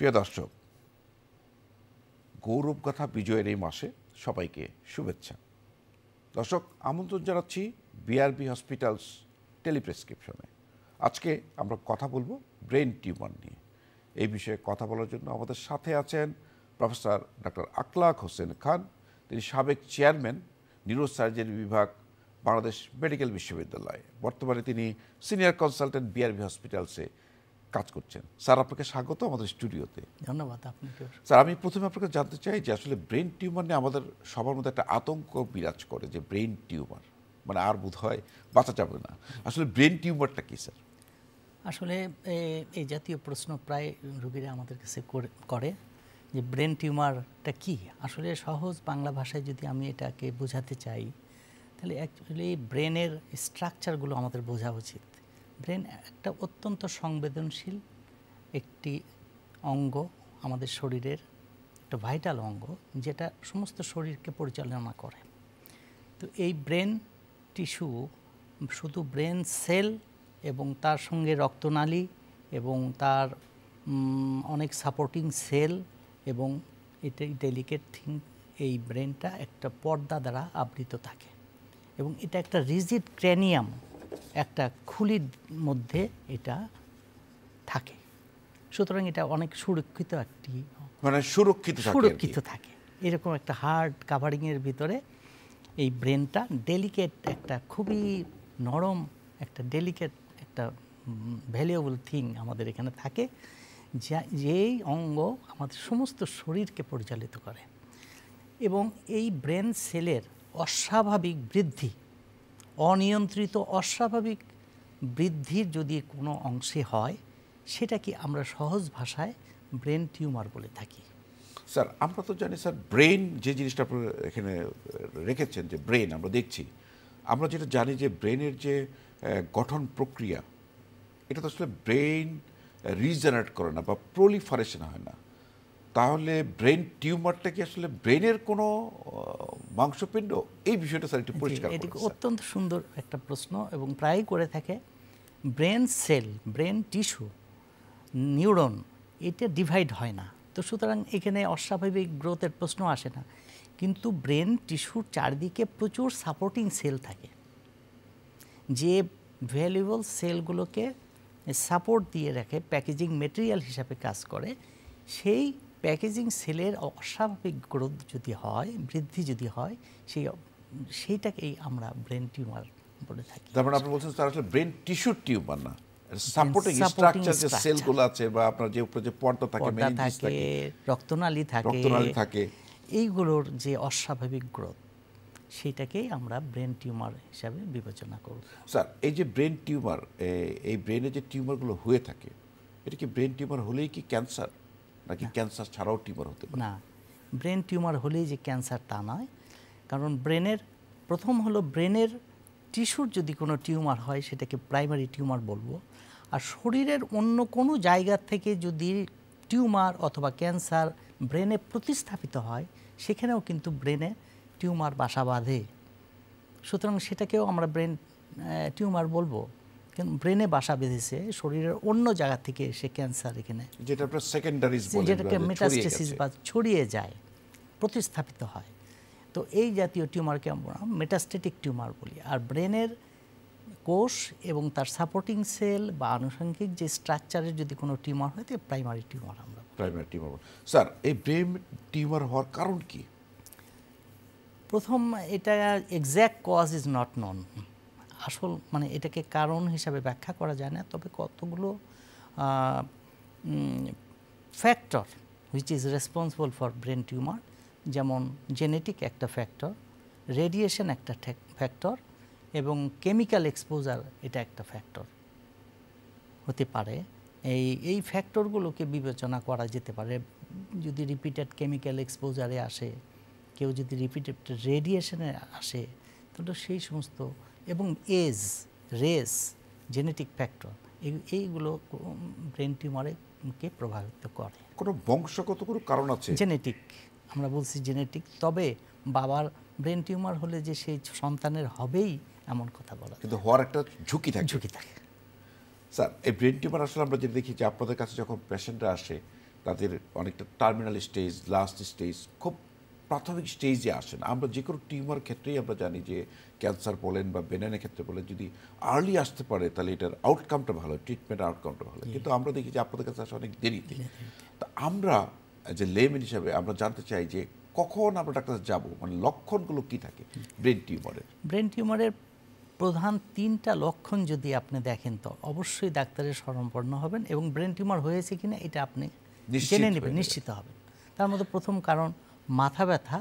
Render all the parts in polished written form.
প্রিয় দর্শক, গৌরবগাথা বিজয়ের এই মাসে সবাইকে শুভেচ্ছা। দর্শক, আমন্ত্রণ জানাচ্ছি বিআরবি হসপিটালস টেলিপ্রেসক্রিপশনে। আজকে আমরা কথা বলবো ব্রেন টিউমার নিয়ে। এই বিষয়ে কথা বলার জন্য আমাদের সাথে আছেন প্রফেসর ডক্টর আখলাক হোসেন খান। তিনি সাবেক চেয়ারম্যান, নিউরোসার্জারি বিভাগ, বাংলাদেশ মেডিকেল বিশ্ববিদ্যালয়। বর্তমানে তিনি সিনিয়র কনসালটেন্ট বিআরবি হসপিটালসে কাজ করছেন। স্যার, আপনাকে স্বাগত আমাদের স্টুডিওতে। ধন্যবাদ আপনাকে। স্যার, আমি প্রথমে আপনাকে জানতে চাই যে আসলে ব্রেন টিউমার নিয়ে আমাদের সবার মধ্যে একটা আতঙ্ক বিরাজ করে যে ব্রেন টিউমার মানে আর বোধ হয় বাঁচা যাবে না। আসলে ব্রেন টিউমারটা কি স্যার? আসলে এই জাতীয় প্রশ্ন প্রায় রোগীরা আমাদের কাছে করে যে ব্রেন টিউমারটা কি। আসলে সহজ বাংলা ভাষায় যদি আমি এটাকে বোঝাতে চাই, তাহলে অ্যাকচুয়ালি ব্রেনের স্ট্রাকচারগুলো আমাদের বোঝা উচিত। ব্রেন একটা অত্যন্ত সংবেদনশীল একটি অঙ্গ, আমাদের শরীরের একটা ভাইটাল অঙ্গ, যেটা সমস্ত শরীরকে পরিচালনা করে। তো এই ব্রেন টিস্যু শুধু ব্রেন সেল এবং তার সঙ্গে রক্তনালী এবং তার অনেক সাপোর্টিং সেল এবং এটাই ডেলিকেট থিং, এই ব্রেনটা একটা পর্দা দ্বারা আবৃত থাকে এবং এটা একটা রিজিড ক্র্যানিয়াম, একটা খুলির মধ্যে এটা থাকে। সুতরাং এটা অনেক সুরক্ষিত একটি মানে সুরক্ষিত থাকে। এরকম একটা হার্ড কাভারিংয়ের ভিতরে এই ব্রেনটা ডেলিকেট, একটা খুবই নরম, একটা ডেলিকেট, একটা ভ্যালুয়েবল থিং আমাদের এখানে থাকে, যেই অঙ্গ আমাদের সমস্ত শরীরকে পরিচালিত করে। এবং এই ব্রেন সেলের অস্বাভাবিক বৃদ্ধি, অনিয়ন্ত্রিত অস্বাভাবিক বৃদ্ধির যদি কোনো অংশে হয়, সেটাকে আমরা সহজ ভাষায় ব্রেন টিউমার বলে থাকি। স্যার, আমরা তো জানি স্যার, ব্রেন যে জিনিসটা আপনারা এখানে রেখেছেন, যে ব্রেন আমরা দেখছি, আমরা যেটা জানি যে ব্রেনের যে গঠন প্রক্রিয়া, এটা তো আসলে ব্রেন রিজেনারেট করে না বা প্রলিফারেশন হয় না। তাহলে ব্রেন টিউমারটা কি আসলে ব্রেনের কোনো মাংসপিণ্ড? এই বিষয়টা স্যার একটু পরিষ্কার করুন। এটি অত্যন্ত সুন্দর একটা প্রশ্ন এবং প্রায়ই করে থাকে। Brain cell, brain tissue, neuron, এটা ডিভাইড হয় না, তো সুতরাং এখানে অস্বাভাবিক গ্রোথের প্রশ্ন আসে না। কিন্তু ব্রেন টিস্যুর চারদিকে প্রচুর সাপোর্টিং সেল থাকে, যে ভ্যালুয়েবল সেলগুলোকে সাপোর্ট দিয়ে রাখে, প্যাকেজিং মেটেরিয়াল হিসাবে কাজ করে। সেই প্যাকেজিং সেলের অস্বাভাবিক গ্রোথ যদি হয়, বৃদ্ধি যদি হয়, সেইটাকেই আমরা ব্রেন টিউমার বলে থাকি। তার মানে আপনি বলছেন স্যার, আসলে ব্রেন টিস্যুর টিউমার না, সাপোর্টিং স্ট্রাকচার, যে সেলগুলো আছে বা আপনার যে উপরে যে পর্দা থাকে, মেনিনজিস থাকে, রক্তনালী থাকে, এইগুলোর যে অস্বাভাবিক গ্রোথ, সেটাকেই আমরা ব্রেন টিউমার হিসাবে বিবেচনা করব। স্যার, এই যে ব্রেন টিউমার, এই ব্রেনে যে টিউমারগুলো হয়ে থাকে, এটা কি ব্রেন টিউমার হলেই কি ক্যান্সার, নাকি ক্যান্সার ছাড়াও টিউমার হতে পারে? না, ব্রেন টিউমার হলেই যে ক্যান্সার তা নয়। কারণ ব্রেনের প্রথম হলো, ব্রেনের টিস্যুর যদি কোনো টিউমার হয় সেটাকে প্রাইমারি টিউমার বলবো। আর শরীরের অন্য কোনো জায়গা থেকে যদি টিউমার অথবা ক্যান্সার ব্রেনে প্রতিস্থাপিত হয়, সেখানেও কিন্তু ব্রেনে টিউমার বাসা বাঁধে। সুতরাং সেটাকেও আমরা ব্রেন টিউমার বলবো। ব্রেনে বাসা বেঁধেছে শরীরের অন্য জায়গা থেকে এসে ক্যান্সার এখানে, যেটাকে মেটাস্টেসিস বা ছড়িয়ে যায়, প্রতিস্থাপিত হয়। তো এই জাতীয় টিউমারকে আমরা মেটাস্টেটিক টিউমার বলি। আর ব্রেনের কোষ এবং তার সাপোর্টিং সেল বা আনুষঙ্গিক যে স্ট্রাকচারের যদি কোনো টিউমার হয়, তাহলে প্রাইমারি টিউমার আমরা প্রাইমারি টিউমার। স্যার, এই ব্রেন টিউমার হওয়ার কারণ কি? প্রথম, এটা exact cause is not known. আসল মানে এটাকে কারণ হিসাবে ব্যাখ্যা করা যায় না, তবে কতগুলো factor which is responsible for brain tumour, যেমন জেনেটিক একটা ফ্যাক্টর, রেডিয়েশন একটা ফ্যাক্টর, এবং কেমিক্যাল এক্সপোজার এটা একটা ফ্যাক্টর হতে পারে। এই ফ্যাক্টরগুলোকে বিবেচনা করা যেতে পারে। যদি রিপিটেড কেমিক্যাল এক্সপোজারে আসে, কেউ যদি রিপিটেড রেডিয়েশনে আসে, তাহলে সেই সমস্ত, এবং এজ, রেস, জেনেটিক ফ্যাক্টর, এইগুলো ব্রেন টিউমারকে প্রভাবিত করে। কোনো বংশগত কোনো কারণ আছে? জেনেটিক, আমরা বলছি জেনেটিক। তবে বাবার ব্রেন টিউমার হলে যে সেই সন্তানের হবেই এমন কথা বলা, কিন্তু হওয়ার একটা ঝুঁকি থাকে। থাকে। স্যার, এই ব্রেন টিউমার আসলে আমরা যেটা দেখি যে আপনাদের কাছে যখন পেশেন্টরা আসে, তাদের অনেকটা টার্মিনাল স্টেজ, লাস্ট স্টেজ, খুব প্রাথমিক স্টেজে আসেন। আমরা যে কোনো টিউমার ক্ষেত্রেই আমরা জানি যে ক্যান্সার বলেন বা বেনানের ক্ষেত্রে বলেন, যদি আর্লি আসতে পারে তাহলে এটার আউটকামটা ভালো, ট্রিটমেন্ট আউটকামটা ভালো। কিন্তু আমরা দেখি যে আপনাদের কাছে আসে অনেক দেরিতে। তা আমরা যে লেমেন হিসাবে আমরা জানতে চাই যে কখন আমরা ডাক্তার যাব, মানে লক্ষণগুলো কি থাকে ব্রেন টিউমারের? ব্রেন টিউমারের প্রধান 3টা লক্ষণ যদি আপনি দেখেন তো অবশ্যই ডাক্তারের শরণাপন্ন হবেন এবং ব্রেন টিউমার হয়েছে কিনা এটা আপনি জেনে নেবেন, নিশ্চিত হবেন। তার মধ্যে প্রথম কারণ মাথা ব্যথা,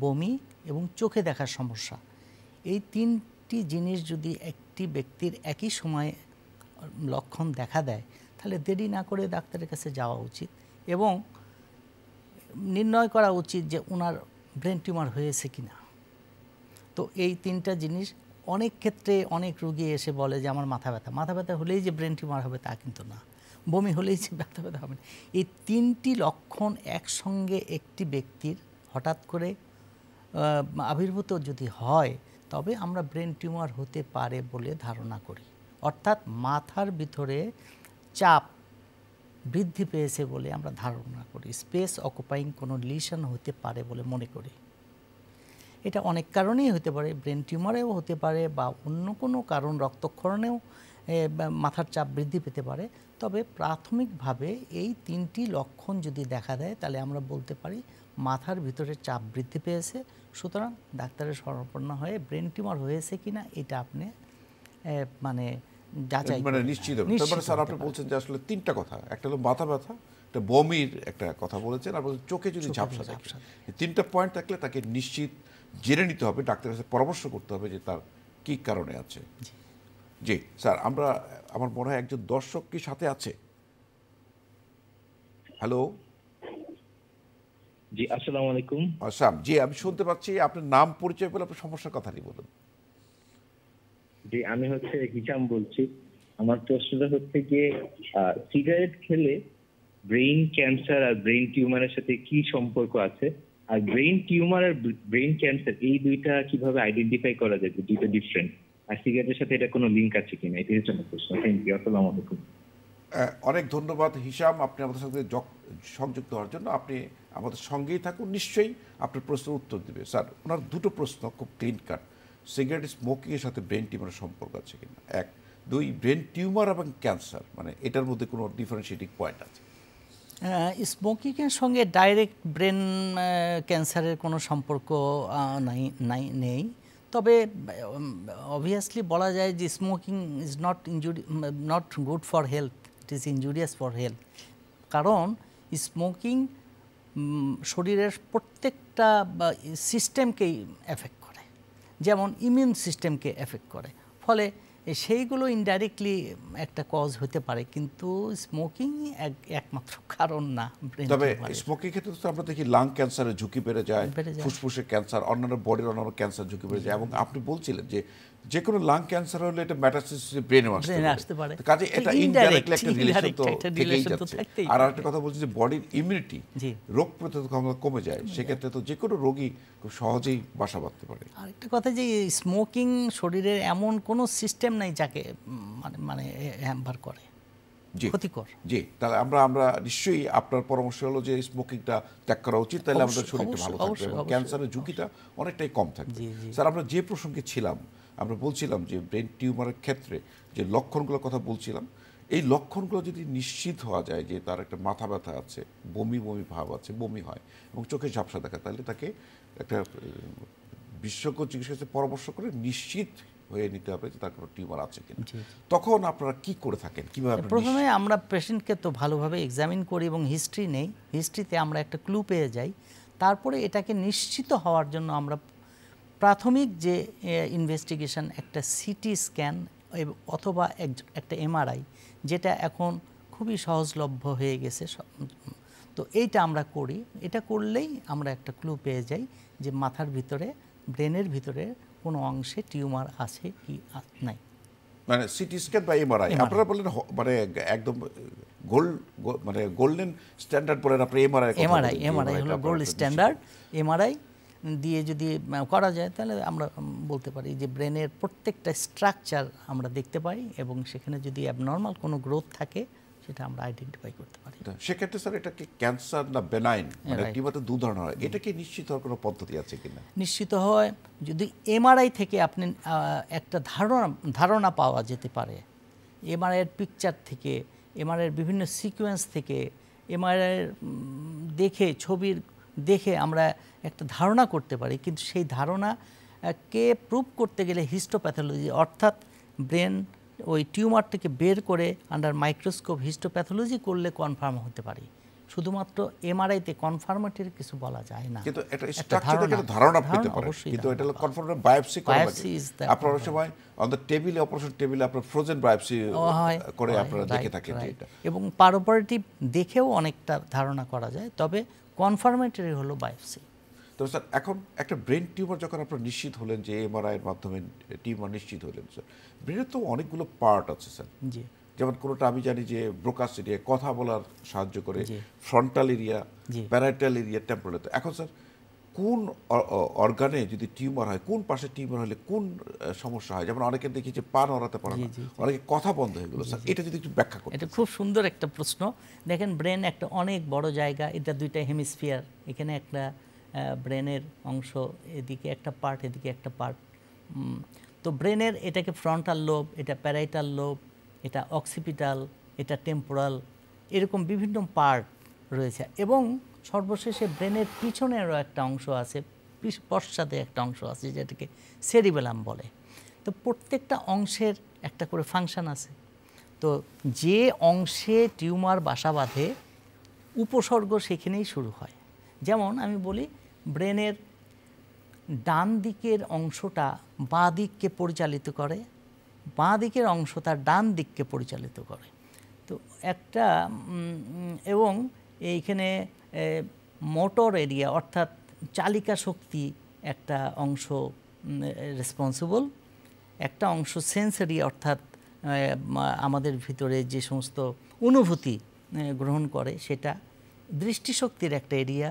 বমি এবং চোখে দেখার সমস্যা। এই 3টি জিনিস যদি একটি ব্যক্তির একই সময়ে লক্ষণ দেখা দেয় তাহলে দেরি না করে ডাক্তারের কাছে যাওয়া উচিত এবং নির্ণয় করা উচিত যে ওনার ব্রেন টিউমার হয়েছে কিনা। তো এই 3টা জিনিস অনেক ক্ষেত্রে অনেক রোগী এসে বলে যে আমার মাথা ব্যথা, মাথা ব্যথা হলেই যে ব্রেন টিউমার হবে তা কিন্তু না, বমি হলেই যে ব্যথা ব্যথা হবে না। এই 3টি লক্ষণ একসঙ্গে একটি ব্যক্তির হঠাৎ করে আবির্ভূত যদি হয় তবে আমরা ব্রেন টিউমার হতে পারে বলে ধারণা করি। অর্থাৎ মাথার ভিতরে চাপ বৃদ্ধি পেয়েছে বলে আমরা ধারণা করি, স্পেস অকুপাইং কোনো লিশন হতে পারে বলে মনে করি। এটা অনেক কারণেই হতে পারে, ব্রেন টিউমারেও হতে পারে বা অন্য কোনো কারণ, রক্তক্ষরণেও মাথার চাপ বৃদ্ধি পেতে পারে। তবে প্রাথমিকভাবে এই 3টি লক্ষণ যদি দেখা দেয় তাহলে আমরা বলতে পারি মাথার ভিতরে চাপ বৃদ্ধি পেয়েছে। সুতরাং ডাক্তারের শরণাপন্ন হয়ে ব্রেন টিউমার হয়েছে কিনা এটা আপনি মানে যাচাই মানে নিশ্চিত হবে। তার মানে স্যার আপনি বলছেন যে আসলে 3টা কথা, একটা হলো মাথা ব্যথা, একটা বমির একটা কথা বলেছেন, আর বলছেন চোখে যদি ঝাপসা থাকে। এই 3টা পয়েন্ট থাকলে তাকে নিশ্চিত জেনে নিতে হবে, ডাক্তারের কাছে পরামর্শ করতে হবে যে তার কি কারণে আছে। জি স্যার, আমরা আমার মনে হয় একজন দর্শক কি সাথে আছে? হ্যালো। জি, আসসালামু আলাইকুম। আসাম, জি আমি শুনতে পাচ্ছি। আপনার নাম পরিচয় বলে আপনার সমস্যার কথাটি বলুন। জি, আমি হিশাম বলছি। আমার প্রশ্নটা গিয়ে সিগারেট খেলে ব্রেইন ক্যান্সার আর ব্রেইন টিউমারের সাথে কি সম্পর্ক আছে, her brain tumour her brain cancer এই দুইটা কিভাবে আইডেন্টিফাই করা যায়, দুইটা ডিফারেন্ট, আর সিগারেটের সাথে এটা কোনো লিঙ্ক আছে কিনা, এটাই হচ্ছে আমার প্রশ্ন। Thank you. আসসালামু আলাইকুম। অনেক ধন্যবাদ হিশাম, আপনি আমাদের সঙ্গে সংযুক্ত হওয়ার জন্য। আপনি আমাদের সঙ্গেই থাকুন, নিশ্চয়ই আপনার প্রশ্নের উত্তর দেবে। স্যার, ওনার দুটো প্রশ্ন খুব ক্লিন কাট। সিগারেট স্মোকিংয়ের সাথে ব্রেন টিউমারের সম্পর্ক আছে কিনা, 1। 2, ব্রেন টিউমার এবং ক্যান্সার মানে এটার মধ্যে কোনো ডিফারেন্সিয়েটিং পয়েন্ট আছে? স্মোকিংয়ের সঙ্গে ডাইরেক্ট ব্রেন ক্যান্সারের কোনো সম্পর্ক নেই। তবে অবভিয়াসলি বলা যায় যে smoking is not good for health, it is injurious for health. কারণ স্মোকিং শরীরের প্রত্যেকটা সিস্টেমকেই এফেক্ট করে, যেমন ইমিউন সিস্টেমকে এফেক্ট করে, ফলে সেইগুলো ইনডাইরেক্টলি একটা কজ হতে পারে, কিন্তু স্মোকিং একমাত্র কারণ না। তবে স্মোকিং ক্ষেত্রে তো আমরা দেখি লাং ক্যান্সারের ঝুঁকি বেড়ে যায়, ফুসফুসের ক্যান্সার, অন্যান্য বডির অন্যান্য ক্যান্সার ঝুঁকি বেড়ে যায়, এবং আপনি বলছিলেন যে কোনো লাং ক্যান্সার হলে এটা মেটাস্টাসিস ব্রেনে আসতে পারে, কাজে এটা ইনডাইরেক্টলি একটা রিলেশন তো থেকেই যাচ্ছে। আর একটা কথা বলছি যে বডির ইমিউনিটি, রোগ প্রতিরোধ ক্ষমতা কমে যায়, সেক্ষেত্রে তো যে কোনো রোগী খুব সহজেই বাসা বাঁধতে পারে। আরেকটা কথা যে স্মোকিং শরীরের এমন কোনো সিস্টেম নাই যাকে মানে হ্যাম্পার করে, ক্ষতিকর। জি, তাহলে আমরা নিশ্চয়ই আপনার পরামর্শ হলো যে স্মোকিংটা ত্যাগ করা উচিত, তাহলে আমাদের শরীরটা ভালো থাকবে এবং ক্যান্সারের ঝুঁকিটা অনেকটাই কম থাকবে। স্যার, আমরা যে প্রসঙ্গে ছিলাম, আমরা বলছিলাম যে ব্রেন টিউমারের ক্ষেত্রে যে লক্ষণগুলোর কথা বলছিলাম, এই লক্ষণগুলো যদি নিশ্চিত হওয়া যায় যে তার একটা মাথা ব্যথা আছে, বমি বমি ভাব আছে, বমি হয় এবং চোখে ঝাপসা দেখা, তাহলে তাকে একটা বিশেষজ্ঞ চিকিৎসকের পরামর্শ করে নিশ্চিত হয়ে নিতে হবে যে তার কোনো টিউমার আছে কিনা। তখন আপনারা কি করে থাকেন, কিভাবে? প্রথমে আমরা পেশেন্টকে তো ভালোভাবে এক্সামিন করি এবং হিস্ট্রি নেই, হিস্ট্রিতে আমরা একটা ক্লু পেয়ে যাই। তারপরে এটাকে নিশ্চিত হওয়ার জন্য আমরা প্রাথমিক যে ইনভেস্টিগেশন, একটা সিটি স্ক্যান অথবা একটা এমআরআই, যেটা এখন খুবই সহজলভ্য হয়ে গেছে, তো এইটা আমরা করি। এটা করলেই আমরা একটা ক্লু পেয়ে যাই যে মাথার ভিতরে, ব্রেনের ভিতরে কোনো অংশে টিউমার আছে কি নাই। মানে সিটি স্ক্যান বা এমআরআই আপনারা বললেন, মানে একদম মানে গোল্ডেন স্ট্যান্ডার্ড বলেন আপনি। এমআরআই হলো গোল্ড স্ট্যান্ডার্ড। এমআরআই দিয়ে যদি করা যায় তাহলে আমরা বলতে পারি যে ব্রেনের প্রত্যেকটা স্ট্রাকচার আমরা দেখতে পাই, এবং সেখানে যদি অ্যাবনর্মাল কোনো গ্রোথ থাকে সেটা আমরা আইডেন্টিফাই করতে পারি। সেক্ষেত্রে স্যার এটা কি ক্যান্সার না বেনাইন, মানে Right. টিউমার তো দু ধরনের হয়, এটা কি নিশ্চিত হওয়ার কোনো পদ্ধতি আছে কিনা? নিশ্চিত হয় যদি এমআরআই থেকে আপনি একটা ধারণা পাওয়া যেতে পারে, এমআরআইয়ের পিকচার থেকে, এমআরআইয়ের বিভিন্ন সিকোয়েন্স থেকে, এমআরআইয়ের দেখে ছবির দেখে আমরা একটা ধারণা করতে পারি, কিন্তু সেই ধারণাকে প্রুভ করতে গেলে হিস্টোপ্যাথোলজি অর্থাৎ ব্রেন ওই টিউমারটাকে বের করে আন্ডার মাইক্রোস্কোপ হিস্টোপ্যাথোলজি করলে কনফার্ম হতে পারি। শুধুমাত্র এমআরআইতে কনফার্মেটরি কিছু বলা যায় না, কিন্তু এটা স্ট্রাকচার থেকে একটা ধারণা পেতে পারে, অবশ্যই কিন্তু এটা ধারণা কনফার্ম বায়োপসি করা লাগে। Biopsy is the আপনার অনেক সময় অন দ্য টেবিলে, অপারেশন টেবিলে আপনার ফ্রোজেন বায়োপসি করে আপনারা দেখে থাকেন যে এটা, এবং পারোপারেটিভ দেখেও অনেকটা ধারণা করা যায়, তবে কনফার্মেটরি হলো বায়োপসি। তবে স্যার এখন একটা ব্রেন টিউমার যখন আপনারা নিশ্চিত হলেন যে এমআরআই এর মাধ্যমে টিউমার নিশ্চিত হলেন, স্যার ব্রেনের তো অনেকগুলো পার্ট আছে স্যার, জি যেমন কোনোটা আমি জানি যে ব্রোকাস এরিয়া কথা বলার সাহায্য করে, জি। ফ্রন্টাল এরিয়া, জি। Parietal area, temporal. এখন স্যার কোন অর্গানে যদি টিউমার হয়, কোন পাশে টিউমার হলে কোন সমস্যা হয়? যেমন অনেকে দেখি যে পা নড়াতে পারে না, অনেকে কথা বন্ধ হয়ে গেল, স্যার এটা যদি একটু ব্যাখ্যা করতেন। এটা খুব সুন্দর একটা প্রশ্ন। দেখেন ব্রেন একটা অনেক বড় জায়গা, এটা দুইটা হেমিস্ফিয়ার, এখানে একটা ব্রেনের অংশ, এদিকে একটা পার্ট, এদিকে একটা পার্ট। তো ব্রেনের এটাকে ফ্রন্টাল লোব, এটা প্যারাইটাল লোব, এটা অক্সিপিটাল, এটা টেম্পোরাল, এরকম বিভিন্ন পার্ট রয়েছে। এবং সর্বশেষে ব্রেনের পিছনেরও একটা অংশ আছে, পশ্চাতে একটা অংশ আছে যেটাকে সেরিবেলাম বলে। তো প্রত্যেকটা অংশের একটা করে ফাংশন আছে। তো যে অংশে টিউমার বাসা বাঁধে উপসর্গ সেখানেই শুরু হয়। যেমন আমি বলি, ব্রেনের ডান দিকের অংশটা বাঁ দিককে পরিচালিত করে, বাঁ দিকের অংশ তার ডান দিককে পরিচালিত করে। তো একটা এবং এইখানে মোটর এরিয়া অর্থাৎ চালিকা শক্তি একটা অংশ রেসপন্সিবল, একটা অংশ সেন্সরি অর্থাৎ আমাদের ভিতরে যে সমস্ত অনুভূতি গ্রহণ করে সেটা, দৃষ্টিশক্তির একটা এরিয়া,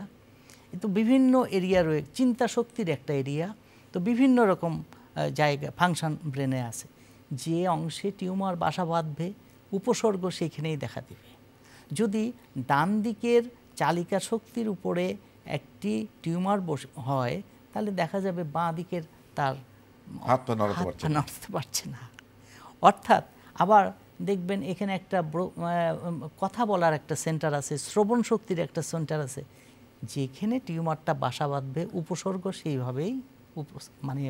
তো বিভিন্ন এরিয়া রয়েছে, চিন্তা শক্তির একটা এরিয়া। তো বিভিন্ন রকম জায়গা ফাংশন ব্রেনে আছে। যে অংশে টিউমার বাসা বাঁধবে উপসর্গ সেখানেই দেখা দেবে। যদি ডান দিকের চালিকা শক্তির উপরে একটি টিউমার হয়, তাহলে দেখা যাবে বাঁ দিকের তার হাত পা নড়তে পারছে না। অর্থাৎ আবার দেখবেন এখানে একটা কথা বলার একটা সেন্টার আছে, শ্রবণ শক্তির একটা সেন্টার আছে, যেখানে টিউমারটা বাসা বাঁধবে উপসর্গ সেইভাবেই মানে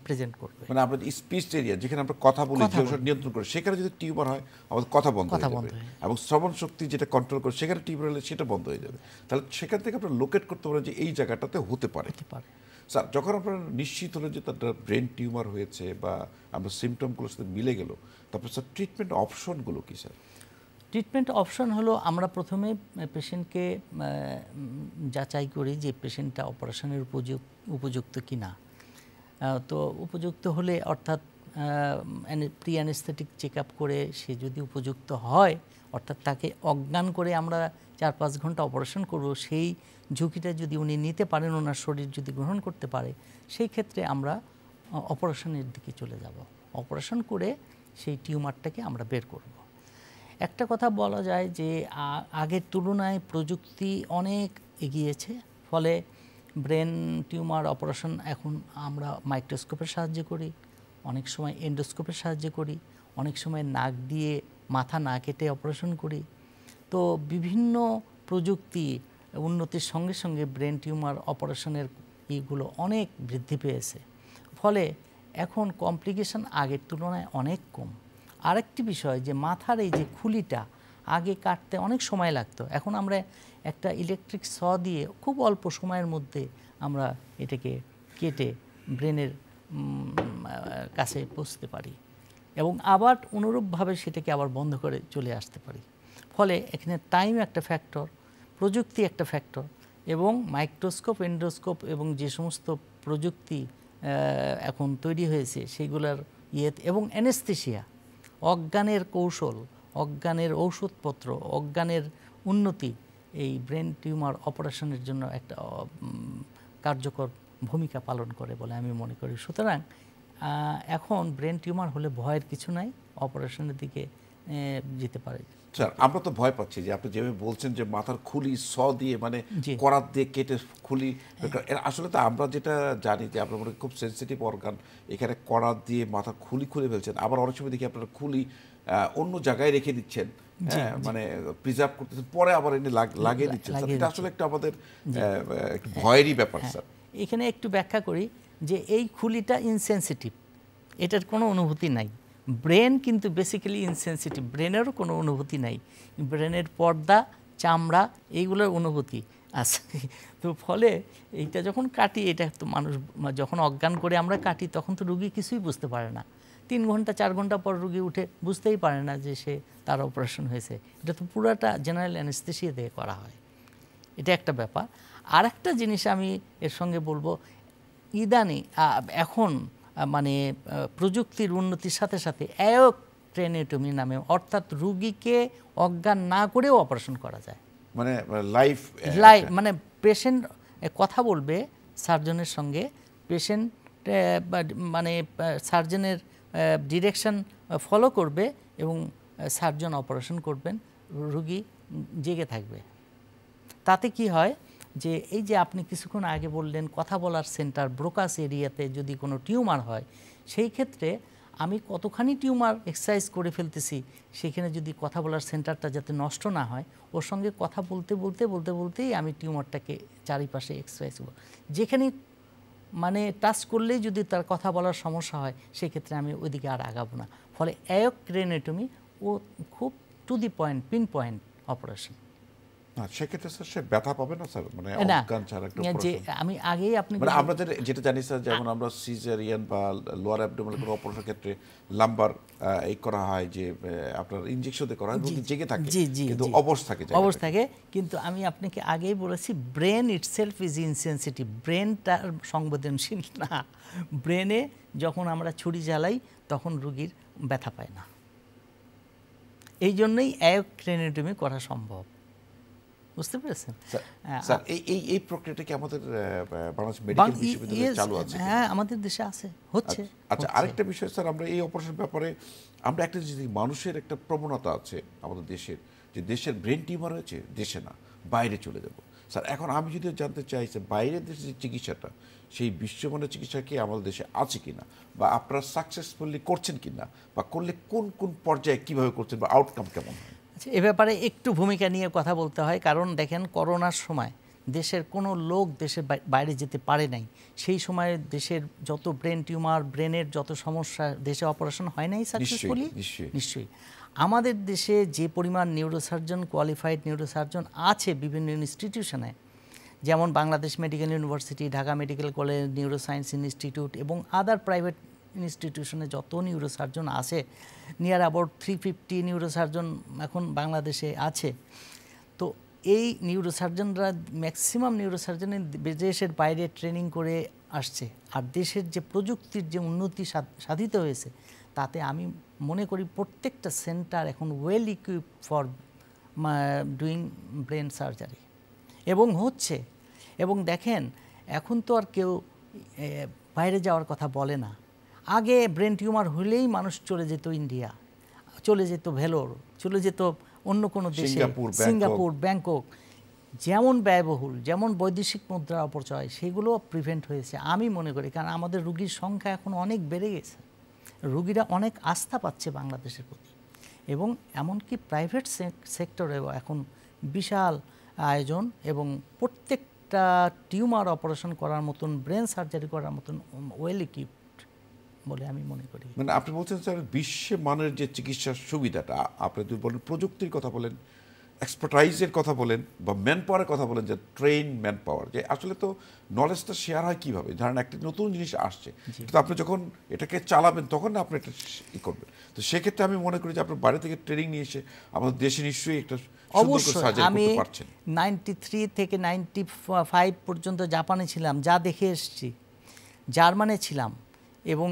প্রেজেন্ট করবে। মানে আমাদের স্পিচ এরিয়া যেখানে আমরা কথা বলি, যে ওষুধ নিয়ন্ত্রণ করে, সেখানে যদি টিউমার হয় আমাদের কথা বন্ধ হয়ে যাবে, এবং শ্রবণ শক্তি যেটা কন্ট্রোল করে সেখানে টিউমার হলে সেটা বন্ধ হয়ে যাবে। তাহলে সেখান থেকে আপনারা লোকেট করতে পারেন যে এই জায়গাটাতে হতে পারে। স্যার যখন আপনারা নিশ্চিত হলেন যে তার ব্রেন টিউমার হয়েছে বা আমরা সিমটমগুলোর সাথে মিলে গেল, তারপর স্যার ট্রিটমেন্ট অপশনগুলো কি স্যার? ট্রিটমেন্ট অপশন হলো, আমরা প্রথমে পেশেন্টকে যাচাই করি যে পেশেন্টটা অপারেশনের উপযুক্ত কি না। তো উপযুক্ত হলে অর্থাৎ প্রি অ্যানেস্থেটিক চেক আপ করে সে যদি উপযুক্ত হয়, অর্থাৎ তাকে অজ্ঞান করে আমরা 4-5 ঘন্টা অপারেশন করব, সেই ঝুঁকিটা যদি উনি নিতে পারেন, ওনার শরীর যদি গ্রহণ করতে পারে, সেই ক্ষেত্রে আমরা অপারেশনের দিকে চলে যাব। অপারেশন করে সেই টিউমারটাকে আমরা বের করব। একটা কথা বলা যায় যে আগের তুলনায় প্রযুক্তি অনেক এগিয়েছে, ফলে ব্রেন টিউমার অপারেশন এখন আমরা মাইক্রোস্কোপের সাহায্যে করি, অনেক সময় এন্ডোস্কোপের সাহায্যে করি, অনেক সময় নাক দিয়ে মাথা না কেটে অপারেশন করি। তো বিভিন্ন প্রযুক্তি উন্নতির সঙ্গে সঙ্গে ব্রেন টিউমার অপারেশনের এইগুলো অনেক বৃদ্ধি পেয়েছে, ফলে এখন কমপ্লিকেশন আগের তুলনায় অনেক কম। আরেকটি বিষয় যে মাথার এই যে খুলিটা আগে কাটতে অনেক সময় লাগতো, এখন আমরা একটা ইলেকট্রিক স দিয়ে খুব অল্প সময়ের মধ্যে আমরা এটাকে কেটে ব্রেনের কাছে পৌঁছতে পারি এবং আবার অনুরূপভাবে সেটাকে আবার বন্ধ করে চলে আসতে পারি। ফলে এখানে টাইম একটা ফ্যাক্টর, প্রযুক্তি একটা ফ্যাক্টর, এবং মাইক্রোস্কোপ, এন্ডোস্কোপ এবং যে সমস্ত প্রযুক্তি এখন তৈরি হয়েছে সেগুলোর এবং অ্যানেস্থেসিয়া, অজ্ঞানের কৌশল, অজ্ঞানের ঔষধপত্র, অজ্ঞানের উন্নতি এই ব্রেন টিউমার অপারেশনের জন্য একটা কার্যকর ভূমিকা পালন করে বলে আমি মনে করি। সুতরাং এখন ব্রেন টিউমার হলে ভয়ের কিছু নাই, অপারেশনের দিকে যেতে পারে। স্যার আমরা তো ভয় পাচ্ছি যে আপনি যেভাবে বলছেন যে মাথার খুলি দিয়ে মানে জি। করাত দিয়ে কেটে খুলি আসলে তো আমরা যেটা জানি যে আপনার মনে খুব সেনসিটিভ অর্গান, এখানে করাত দিয়ে মাথার খুলি খুলে ফেলছেন, আবার অনেক সময় দেখি আপনারা খুলি অন্য জায়গায় রেখে দিচ্ছেন, হ্যাঁ মানে প্রিজার্ভ করতেছেন, পরে আবার এনে লাগিয়ে দিচ্ছেন। এটা আসলে একটা আমাদের একটু ভয়েরই ব্যাপার স্যার। এখানে একটু ব্যাখ্যা করি যে এই খুলিটা ইনসেনসিটিভ, এটার কোনো অনুভূতি নাই। ব্রেন কিন্তু বেসিক্যালি ইনসেনসিটিভ, ব্রেনেরও কোনো অনুভূতি নাই। ব্রেনের পর্দা, চামড়া এইগুলোর অনুভূতি আছে। তো ফলে এইটা যখন কাটি, এটা তো মানুষ যখন অজ্ঞান করে আমরা কাটি তখন তো রুগী কিছুই বুঝতে পারে না। 3 ঘন্টা 4 ঘন্টা পর রুগী উঠে বুঝতেই পারে না যে তার অপারেশন হয়েছে। এটা তো পুরাটা জেনারেল অ্যানেস্থেসিয়া দিয়ে করা হয়। এটা একটা ব্যাপার। আর একটা জিনিস আমি এর সঙ্গে বলবো, ইদানিং এখন মানে প্রযুক্তির উন্নতির সাথে সাথে অ্যায়োক্রেনেটমি নামে, অর্থাৎ রুগীকে অজ্ঞান না করেও অপারেশন করা যায়। মানে লাইভ মানে পেশেন্ট কথা বলবে সার্জনের সঙ্গে, পেশেন্ট মানে সার্জনের ডিরেকশন ফলো করবে এবং সার্জন অপারেশন করবেন, রুগী জেগে থাকবে। তাতে কি হয় যে এই যে আপনি কিছুক্ষণ আগে বললেন কথা বলার সেন্টার ব্রোকাস এরিয়াতে যদি কোনো টিউমার হয়, সেই ক্ষেত্রে আমি কতখানি টিউমার এক্সারসাইজ করে ফেলতেছি, সেখানে যদি কথা বলার সেন্টারটা যাতে নষ্ট না হয়, ওর সঙ্গে কথা বলতেই আমি টিউমারটাকে চারিপাশে এক্সারসাইজ করব। যেখানে মানে টাচ করলেই যদি তার কথা বলার সমস্যা হয়, সেক্ষেত্রে আমি ওইদিকে আর আগাবো না। ফলে অ্যায়োক্রেনেটমি ও খুব to the point, pin point operation. সেক্ষেত্রে স্যার সে ব্যথা পাবে না স্যার, মানে অজ্ঞান ছাড়া একটা যে আমি আগেই আপনি মানে আমরা যেটা জানি স্যার, যেমন আমরা সিজারিয়ান বা লোয়ার অ্যাবডোমিনাল কোনো অপারেশনের ক্ষেত্রে লাম্বার এই করা হয় যে আপনার ইনজেকশন দিয়ে করা হয়, রোগী জেগে থাকে কিন্তু অবশ থাকে। কিন্তু আমি আপনাকে আগেই বলেছি ব্রেন ইটসেলফ ইজ ইনসেনসিটিভ, ব্রেনটার সংবেদনশীল না। ব্রেনে যখন আমরা ছুরি জ্বালাই তখন রুগীর ব্যথা পায় না। এই জন্যই অ্যায়োক্রেনেটমি করা সম্ভব। বুঝতে পেরেছেন স্যার? এই প্রক্রিয়াটা কি আমাদের বাংলাদেশ মেডিকেল বিশ্ববিদ্যালয়ে চালু আছে? হ্যাঁ, আমাদের দেশে আছে, হচ্ছে। আচ্ছা, আরেকটা বিষয় স্যার, আমরা এই অপারেশন ব্যাপারে আমরা একটা যদি মানুষের একটা প্রবণতা আছে আমাদের দেশের, যে দেশের ব্রেন টিউমার হয়েছে দেশে না বাইরে চলে যাব। স্যার এখন আমি যদি জানতে চাই যে বাইরের দেশের যে চিকিৎসাটা, সেই বিশ্বমানের চিকিৎসা কি আমাদের দেশে আছে কিনা, বা আপনারা সাকসেসফুলি করছেন কিনা, বা করলে কোন কোন পর্যায়ে কিভাবে করছেন, বা আউটকাম কেমন হয়? এ ব্যাপারে একটু ভূমিকা নিয়ে কথা বলতে হয়, কারণ দেখেন করোনার সময় দেশের কোনো লোক দেশের বাইরে যেতে পারে নাই। সেই সময় দেশের যত ব্রেন টিউমার, ব্রেনের যত সমস্যা, দেশে অপারেশন হয় নাই সাকসেসফুলি। নিশ্চয়ই আমাদের দেশে যে পরিমাণ নিউরোসার্জন, কোয়ালিফাইড নিউরোসার্জন আছে বিভিন্ন ইনস্টিটিউশনে, যেমন Bangladesh medical university, Dhaka medical college, neuroscience institute এবং আদার প্রাইভেট ইনস্টিটিউশনে যত নিউরোসার্জন আছে, নিয়ার অ্যাবাউট 350 নিউরোসার্জন এখন বাংলাদেশে আছে। তো এই নিউরোসার্জনরা ম্যাক্সিমাম নিউরোসার্জনে দেশের বাইরে ট্রেনিং করে আসছে। আর দেশের যে প্রযুক্তির যে উন্নতি সাধিত হয়েছে, তাতে আমি মনে করি প্রত্যেকটা সেন্টার এখন well equip for doing brain surgery এবং হচ্ছে। এবং দেখেন এখন তো আর কেউ বাইরে যাওয়ার কথা বলে না। আগে ব্রেন টিউমার হলেই মানুষ চলে যেত ইন্ডিয়া, চলে যেত ভেলোর, চলে যেত অন্য কোনো দেশে, সিঙ্গাপুর, ব্যাংকক। যেমন ব্যয়বহুল, যেমন বৈদেশিক মুদ্রা অপচয়, সেগুলো প্রিভেন্ট হয়েছে আমি মনে করি। কারণ আমাদের রুগীর সংখ্যা এখন অনেক বেড়ে গেছে, রুগীরা অনেক আস্থা পাচ্ছে বাংলাদেশের প্রতি, এবং এমনকি প্রাইভেট সেক্টরেও এখন বিশাল আয়োজন এবং প্রত্যেকটা টিউমার অপারেশন করার মতন, ব্রেন সার্জারি করার মতন ওয়েল ইকুইপড বলে আমি মনে করি। মানে আপনি বলছেন স্যার বিশ্ব মানের যে চিকিৎসার সুবিধাটা, আপনি যদি বলেন প্রযুক্তির কথা বলেন, এক্সপার্টাইজের কথা বলেন, বা ম্যান পাওয়ারের কথা বলেন, যে ট্রেন ম্যান পাওয়ার, যে আসলে তো নলেজটা শেয়ার হয় কীভাবে? ধরেন একটা নতুন জিনিস আসছে, কিন্তু আপনি যখন এটাকে চালাবেন তখন না আপনি এটা করবেন। তো সেক্ষেত্রে আমি মনে করি যে আপনার বাইরে থেকে ট্রেনিং নিয়ে এসে আমাদের দেশে নিশ্চয়ই একটা অবশ্যই। আমি 93 থেকে 95 পর্যন্ত জাপানে ছিলাম, যা দেখে এসেছি, জার্মানে ছিলাম এবং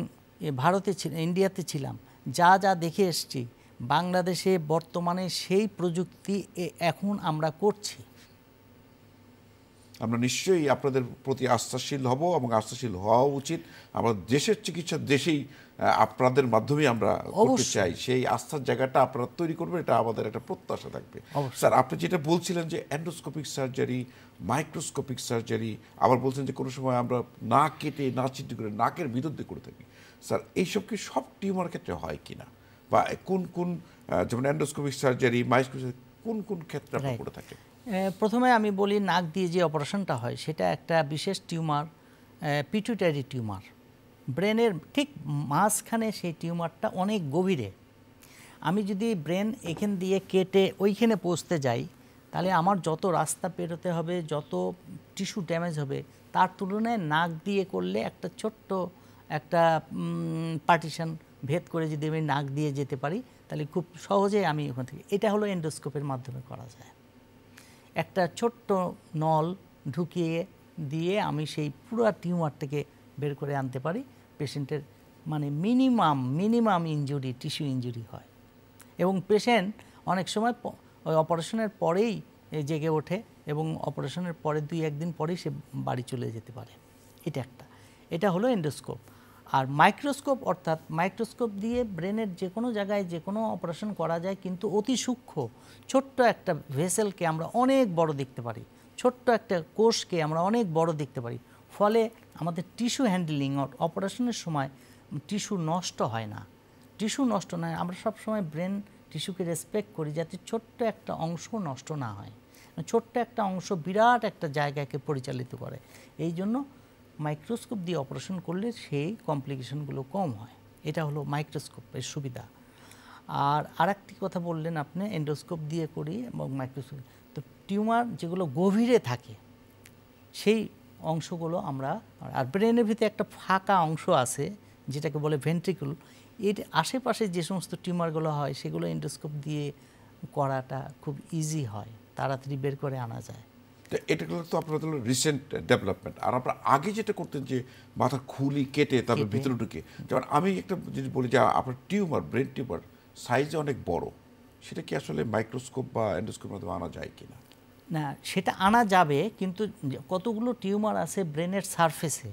ভারতে ইন্ডিয়াতে ছিলাম, যা যা দেখে এসেছি, বাংলাদেশে বর্তমানে সেই প্রযুক্তি এখন আমরা করছি। আমরা নিশ্চয়ই আপনাদের প্রতি আস্থাশীল হব এবং আস্থাশীল হওয়া উচিত। আমরা দেশের চিকিৎসা দেশেই আপনাদের মাধ্যমেই আমরা করতে চাই, সেই আস্থার জায়গাটা আপনারা তৈরি করবেন, এটা আমাদের একটা প্রত্যাশা থাকবে। স্যার, আপনি যেটা বলছিলেন যে এন্ডোস্কোপিক সার্জারি, মাইক্রোস্কোপিক সার্জারি, আবার বলছেন যে কোনো সময় আমরা না কেটে না চিন্তা করে নাকের ভিতর দিয়ে করে থাকি। স্যার, এইসব কি সব টিউমার ক্ষেত্রে হয় কিনা, বা কোন কোন যেমন এন্ডোস্কোপিক সার্জারি, মাইক্রোস্কোপিক কোন কোন ক্ষেত্রে আপনারা করে থাকেন? প্রথমে আমি বলি, নাক দিয়ে যে অপারেশনটা হয় সেটা একটা বিশেষ টিউমার, পিটুইটারি টিউমার। ব্রেনের ঠিক মাঝখানে সেই টিউমারটা অনেক গভীরে। আমি যদি ব্রেন এখান দিয়ে কেটে ওইখানে পৌঁছতে যাই, তাহলে আমার যত রাস্তা পেরোতে হবে, যত টিস্যু ড্যামেজ হবে, তার তুলনায় নাক দিয়ে করলে একটা ছোট্ট একটা পার্টিশন ভেদ করে যদি আমি নাক দিয়ে যেতে পারি, তাহলে খুব সহজে আমি ওখান থেকে, এটা হলো এন্ডোস্কোপের মাধ্যমে করা যায়। একটা ছোট্ট নল ঢুকিয়ে দিয়ে আমি সেই পুরো টিউমারটাকে বের করে আনতে পারি। পেশেন্টের মানে মিনিমাম ইনজুরি, টিস্যু ইনজুরি হয়, এবং পেশেন্ট অনেক সময় ওই অপারেশনের পরেই জেগে ওঠে এবং অপারেশনের পরে 2-1 দিন পরেই সে বাড়ি চলে যেতে পারে। এটা হলো এন্ডোস্কোপ। আর মাইক্রোস্কোপ, অর্থাৎ মাইক্রোস্কোপ দিয়ে ব্রেনের যে কোনো জায়গায় যে কোনো অপারেশন করা যায়, কিন্তু অতি সূক্ষ্ম ছোট্ট একটা ভেসেলকে আমরা অনেক বড় দেখতে পারি, ছোট্ট একটা কোষকে আমরা অনেক বড় দেখতে পারি। ফলে আমাদের টিস্যু হ্যান্ডলিং অপারেশনের সময় টিস্যু নষ্ট হয় না। আমরা সবসময় ব্রেন টিস্যুকে রেসপেক্ট করি, যাতে ছোট্ট একটা অংশ নষ্ট না হয়। ছোট্ট একটা অংশ বিরাট একটা জায়গাকে পরিচালিত করে। এই জন্য মাইক্রোস্কোপ দিয়ে অপারেশন করলে সেই কমপ্লিকেশনগুলো কম হয়। এটা হলো মাইক্রোস্কোপের সুবিধা। আর আরেকটি কথা বললেন আপনি, এন্ডোস্কোপ দিয়ে করি এবং মাইক্রোস্কোপ। তো টিউমার যেগুলো গভীরে থাকে সেই অংশগুলো আমরা, আর ব্রেনের ভিতরে একটা ফাঁকা অংশ আছে যেটাকে বলে ভেন্ট্রিকল, এর আশেপাশে যে সমস্ত টিউমারগুলো হয় সেগুলো এন্ডোস্কোপ দিয়ে করাটা খুব ইজি হয়, তাড়াতাড়ি বের করে আনা যায়। এটা তো আপনাদের রিসেন্ট ডেভেলপমেন্ট। আর আপনারা আগে যেটা করতেন যে মাথা খুলি কেটে তারপর ভিতরে ঢুকে, যেমন আমি একটা জিনিস বলি যে আপনার টিউমার, ব্রেন টিউমার সাইজে অনেক বড়, সেটা কি আসলে মাইক্রোস্কোপ বা এন্ডোস্কোপের মাধ্যমে আনা যায় কিনা? না, সেটা আনা যাবে, কিন্তু কতগুলো টিউমার আছে ব্রেনের সারফেসে,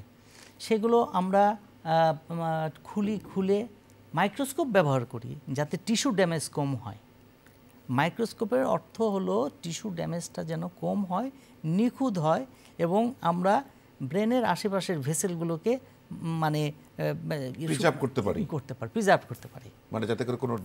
সেগুলো আমরা খুলে মাইক্রোস্কোপ ব্যবহার করি যাতে টিস্যু ড্যামেজ কম হয়। মাইক্রোস্কোপের অর্থ হলো টিস্যু ড্যামেজটা যেন কম হয়, নিখুঁত হয়, এবং আমরা ব্রেনের আশেপাশের ভেসেলগুলোকে মানে প্রিজার্ভ করতে পারি, মানে যাতে করে কোনো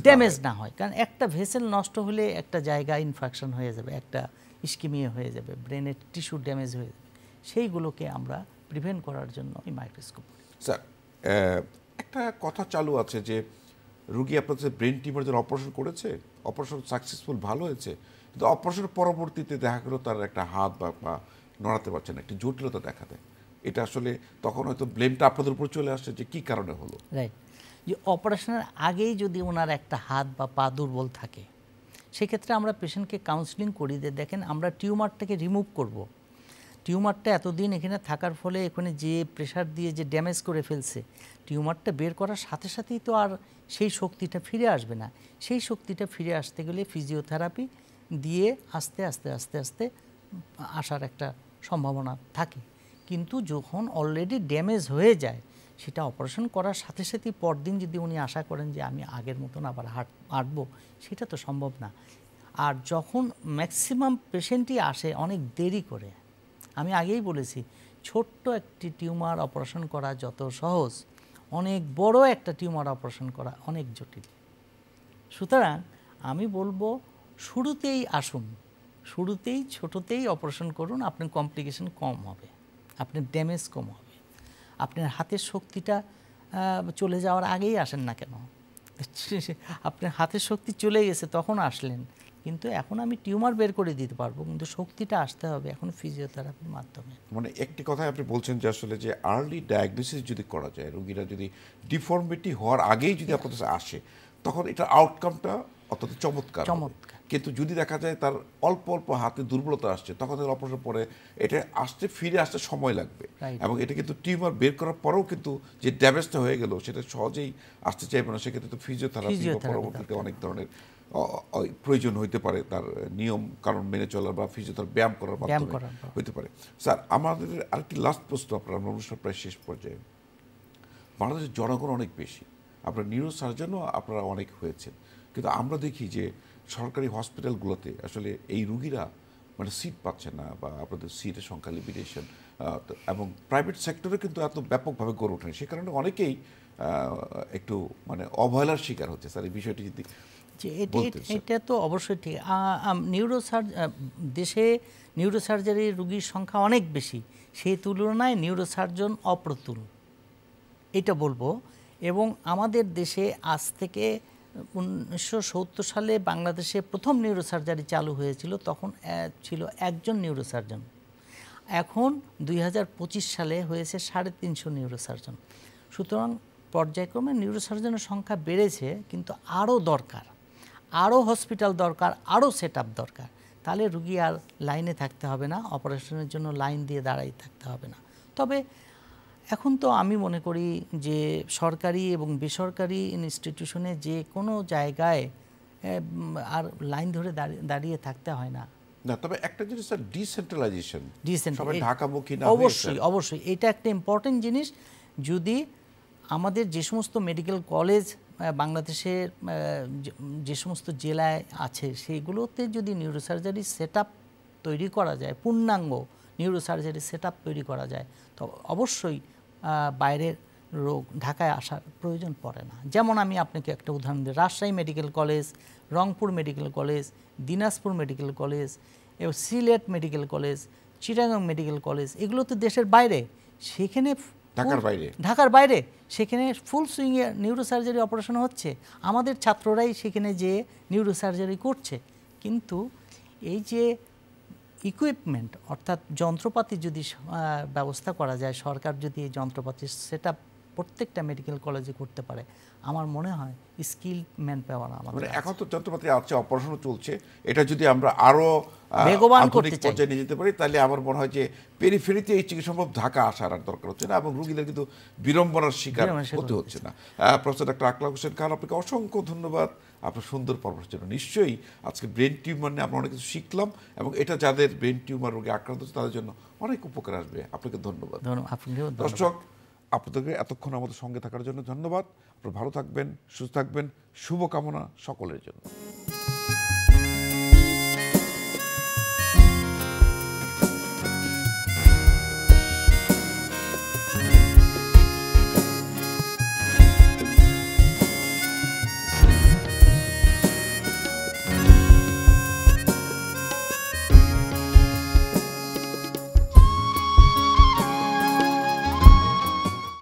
ড্যামেজ না হয়। কারণ একটা ভেসেল নষ্ট হলে একটা জায়গা ইনফেকশন হয়ে যাবে, একটা ইস্কিমিয়া হয়ে যাবে, ব্রেনের টিস্যু ড্যামেজ হয়ে যাবে। সেইগুলোকে আমরা প্রিভেন্ট করার জন্য এই মাইক্রোস্কোপ। স্যার, একটা কথা চালু আছে যে রুগী আপনাদের ব্রেন টিউমার যারা অপারেশন করেছে, অপারেশন সাকসেসফুল, ভালো হয়েছে, কিন্তু অপারেশনের পরবর্তীতে দেখা গেলো তার একটা হাত বা পা নড়াতে পারছে না, একটি জটিলতা দেখা দেয়। এটা আসলে তখন হয়তো ব্লেমটা আপনাদের উপর চলে আসছে যে কী কারণে হলো। রাইট, যে অপারেশনের আগেই যদি ওনার একটা হাত বা পা দুর্বল থাকে, সেক্ষেত্রে আমরা পেশেন্টকে কাউন্সিলিং করি যে দেখেন, আমরা টিউমারটাকে রিমুভ করব। টিউমারটা এতদিন এখানে থাকার ফলে এখানে যে প্রেশার দিয়ে যে ড্যামেজ করে ফেলছে, টিউমারটা বের করার সাথে সাথেই তো আর সেই শক্তিটা ফিরে আসবে না। সেই শক্তিটা ফিরে আসতে গেলে ফিজিওথেরাপি দিয়ে আস্তে আস্তে আস্তে আস্তে আসার একটা সম্ভাবনা থাকে। কিন্তু যখন অলরেডি ড্যামেজ হয়ে যায়, সেটা অপারেশন করার সাথে সাথেই পরদিন যদি উনি আশা করেন যে আমি আগের মতন আবার হাঁটবো, সেটা তো সম্ভব না। আর যখন ম্যাক্সিমাম পেশেন্টই আসে অনেক দেরি করে, আমি আগেই বলেছি, ছোট্ট একটি টিউমার অপারেশন করা যত সহজ, অনেক বড় একটা টিউমার অপারেশন করা অনেক জটিল। সুতরাং আমি বলবো, শুরুতেই আসুন, শুরুতেই ছোটোতেই অপারেশন করুন, আপনার কমপ্লিকেশন কম হবে, আপনার ড্যামেজ কম হবে। আপনার হাতের শক্তিটা চলে যাওয়ার আগেই আসেন না কেন, আপনার হাতের শক্তি চলে গেছে তখন আসলেন, কিন্তু এখন আমি টিউমার বের করে দিতে পারবো, কিন্তু শক্তিটা আসতে হবে এখন ফিজিওথেরাপির মাধ্যমে। মানে একটি কথাই আপনি বলছেন যে আসলে যে আর্লি ডায়াগনোসিস যদি করা যায়, রোগীরা যদি ডিফর্মিটি হওয়ার আগেই যদি আপনাদের আসে, তখন এটা আউটকামটা অত্যন্ত চমৎকার। কিন্তু যদি দেখা যায় তার অল্প অল্প হাতে দুর্বলতা আসছে, তখন অপারেশন পরে এটা ফিরে আসতে সময় লাগবে, এবং এটা কিন্তু টিউমার বের করার পরেও কিন্তু যে ড্যামেজটা হয়ে গেল সেটা সহজেই আসতে চাইবে না। সেক্ষেত্রে তো ফিজিওথেরাপি পরবর্তীতে অনেক ধরনের প্রয়োজন হইতে পারে, তার নিয়ম কারণ মেনে চলার বা ফিজিওথেরাপি ব্যায়াম করার মাধ্যমে হইতে পারে। স্যার, আমাদের আরেকটি লাস্ট প্রশ্ন, আপনার অনুষ্ঠান প্রায় শেষ পর্যায়ে। বাংলাদেশের জনগণ অনেক বেশি, আপনার নিউরো সার্জনও আপনারা অনেক হয়েছেন, কিন্তু আমরা দেখি যে সরকারি হসপিটালগুলোতে আসলে এই রুগীরা মানে সিট পাচ্ছে না, বা আপনাদের সিটের সংখ্যা লিমিটেশন, এবং প্রাইভেট সেক্টরে কিন্তু এত ব্যাপকভাবে গড়ে ওঠেনি, সে কারণে অনেকেই একটু মানে অবহেলার শিকার হচ্ছে। স্যার, এই বিষয়টি যদি এটা তো অবশ্যই ঠিক। দেশে নিউরোসার্জারি রুগীর সংখ্যা অনেক বেশি, সেই তুলনায় নিউরোসার্জন অপ্রতুল, এটা বলবো। এবং আমাদের দেশে আজ থেকে 1970 সালে বাংলাদেশে প্রথম নিউরোসার্জারি চালু হয়েছিল, তখন ছিল একজন নিউরোসার্জন। এখন 2025 সালে হয়েছে 350 নিউরোসার্জন। সুতরাং পর্যায়ক্রমে নিউরোসার্জনের সংখ্যা বেড়েছে, কিন্তু আরও দরকার, আরও হসপিটাল দরকার, আরও সেট আপ দরকার। তাহলে রুগী আর লাইনে থাকতে হবে না, অপারেশনের জন্য লাইন দিয়ে দাঁড়াই থাকতে হবে না। তবে এখন তো আমি মনে করি যে সরকারি এবং বেসরকারি ইনস্টিটিউশনে যে কোনো জায়গায় আর লাইন ধরে দাঁড়িয়ে থাকতে হয় না। তবে একটা জিনিস স্যার, ডিসেন্ট্রালাইজেশন, সবাই ঢাকামুখী না, অবশ্যই এটা একটা ইম্পর্টেন্ট জিনিস। যদি আমাদের যে সমস্ত মেডিকেল কলেজ বাংলাদেশের যে সমস্ত জেলায় আছে, সেইগুলোতে যদি নিউরোসার্জারি সেট আপ তৈরি করা যায়, পূর্ণাঙ্গ নিউরোসার্জারি সেট আপ তৈরি করা যায়, তো অবশ্যই বাইরের রোগ ঢাকায় আসার প্রয়োজন পড়ে না। যেমন আমি আপনাকে একটা উদাহরণ দিই, Rajshahi medical college, Rangpur medical college, Dinajpur medical college এবং Sylhet medical college, Chittagong medical college, এগুলো তো দেশের বাইরে, সেখানে ঢাকার বাইরে সেখানে ফুল সুইংয়ে নিউরোসার্জারি অপারেশন হচ্ছে, আমাদের ছাত্ররাই সেখানে যে নিউরোসার্জারি করছে। কিন্তু এই যে ইকুইপমেন্ট অর্থাৎ যন্ত্রপাতি যদি ব্যবস্থা করা যায়, সরকার যদি এই যন্ত্রপাতির সেট আপ প্রত্যেকটা মেডিকেল কলেজে করতে পারে, আমার মনে হয় স্কিল ম্যান পাওয়ার আমাদের এখন তো যন্ত্রপাতি আছে, অপারেশনও চলছে, এটা যদি আমরা আরো বেগবান করতে চাই, নিয়ে যেতে পারি, তাহলে আমার মনে হয় যে পেরিফেরিতে এই চিকিৎসা সম্ভব ঢাকা আসার আর দরকার হচ্ছে না, এবং রোগীদের কিন্তু বিড়ম্বনার শিকার হতে হচ্ছে না। প্রফেসর ডক্টর আকলাক হোসেন খান, আপনাকে অসংখ্য ধন্যবাদ আপনার সুন্দর পরামর্শের জন্য। নিশ্চয়ই আজকে ব্রেন টিউমার নিয়ে আমরা অনেক কিছু শিখলাম, এবং এটা যাদের ব্রেন টিউমার রোগে আক্রান্ত হচ্ছে তাদের জন্য অনেক উপকার আসবে। আপনাকে ধন্যবাদ। দর্শক, আপনাদেরকে এতক্ষণ আমাদের সঙ্গে থাকার জন্য ধন্যবাদ। আপনারা ভালো থাকবেন, সুস্থ থাকবেন, শুভকামনা সকলের জন্য।